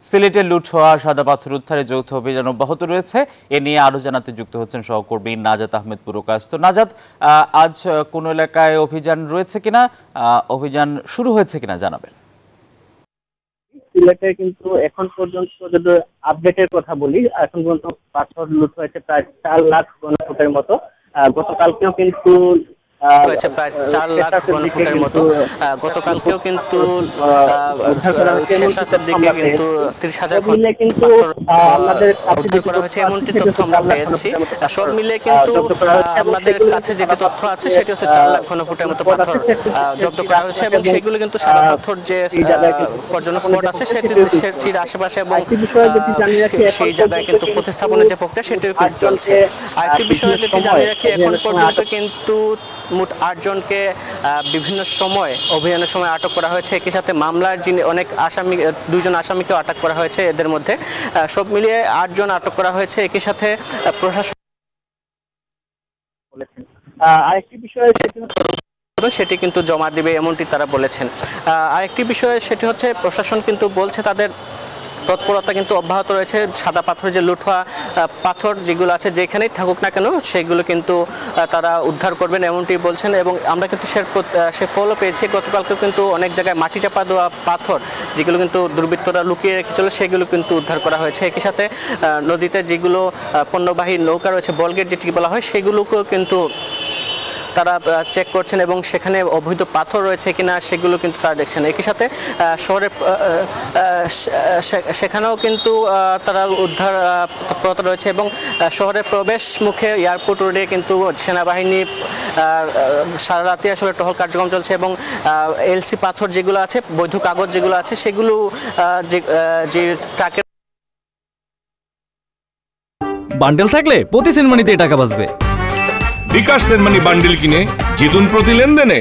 সিলেটে লুট হওয়া সাদা পাথর উদ্ধারে যৌথ অভিযান অব্যাহত রয়েছে। এ নিয়ে আরো জানাতে যুক্ত হচ্ছেন সহকর্মী নাজাত আহমেদ পুরকাশ। তো নাজাত, আজ কোন এলাকায় অভিযান রয়েছে কিনা, অভিযান শুরু হয়েছে কিনা জানাবেন। সিলেটে কিন্তু এখন পর্যন্ত যদি আপডেটের কথা বলি, এখন পর্যন্ত পাথর লুট হয়েছে প্রায় 4 লাখ ঘনফুটের মতো। গতকালকেও কিন্তু হয়েছে প্রায় 4 লাখ ঘনফুটের মতো। গতকালকেও কিন্তু শেষ রাতের দিকে কিন্তু 30,000 উদ্ধার করা হয়েছে এমনটি তথ্য আমরা পেয়েছি। সব মিলে কিন্তু আমাদের কাছে যেটি তথ্য আছে সেটি হচ্ছে 4 লাখ ঘনফুটের মতো পাথর জব্দ করা হয়েছে এবং সেগুলো কিন্তু সাদা পাথর যে পর্যটন স্পট আছে সেটির আশেপাশে এবং সেই জায়গায় কিন্তু প্রতিস্থাপনের যে প্রক্রিয়া সেটিও কিন্তু চলছে। আরেকটি বিষয় যেটি জানিয়ে রাখি, এখন পর্যন্ত কিন্তু মোট 8 জনকে বিভিন্ন সময় অভিযানের সময় আটক করা হয়েছে। একই সাথে মামলার যিনি অনেক আসামি 2 জন আসামিকেও আটক করা হয়েছে। এদের মধ্যে সব মিলিয়ে 8 জন আটক করা হয়েছে। একই সাথে প্রশাসন আরেকটি বিষয় সেটি কিন্তু জমা দিবে এমনটি তারা বলেছেন। আরেকটি বিষয় সেটি হচ্ছে প্রশাসন কিন্তু বলছে তাদের তৎপরতা কিন্তু অব্যাহত রয়েছে। সাদা পাথর যে লুট হওয়া পাথর যেগুলো আছে যেখানেই থাকুক না কেন সেগুলো কিন্তু তারা উদ্ধার করবেন এমনটি বলছেন এবং আমরা কিন্তু সে ফলও পেয়েছি। গতকালকেও কিন্তু অনেক জায়গায় মাটি চাপা দেওয়া পাথর যেগুলো কিন্তু দুর্বৃত্তরা লুকিয়ে রেখেছিল সেগুলো কিন্তু উদ্ধার করা হয়েছে। একই সাথে নদীতে যেগুলো পণ্যবাহী নৌকা রয়েছে, বলগেট যেটি বলা হয়, সেগুলোকেও কিন্তু তারা চেক করছেন এবং সেখানে অবৈধ পাথর রয়েছে কিনা সেগুলো কিন্তু তারা দেখছেন। একই সাথে শহরে সেখানেও কিন্তু তারা উদ্ধার তৎপরতা রয়েছে এবং শহরের প্রবেশ মুখে এয়ারপোর্ট রোডে কিন্তু সেনাবাহিনী সারা রাতে আসলে টহল কার্যক্রম চলছে এবং এলসি পাথর যেগুলো আছে, বৈধ কাগজ যেগুলো আছে সেগুলো যে ট্রাকের বান্ডেল থাকলে প্রতি সেনমানিতে টাকা বাঁচবে। বিকাশ সেনমানি বান্ডিল কিনে জিতুন প্রতি লেনদেনে।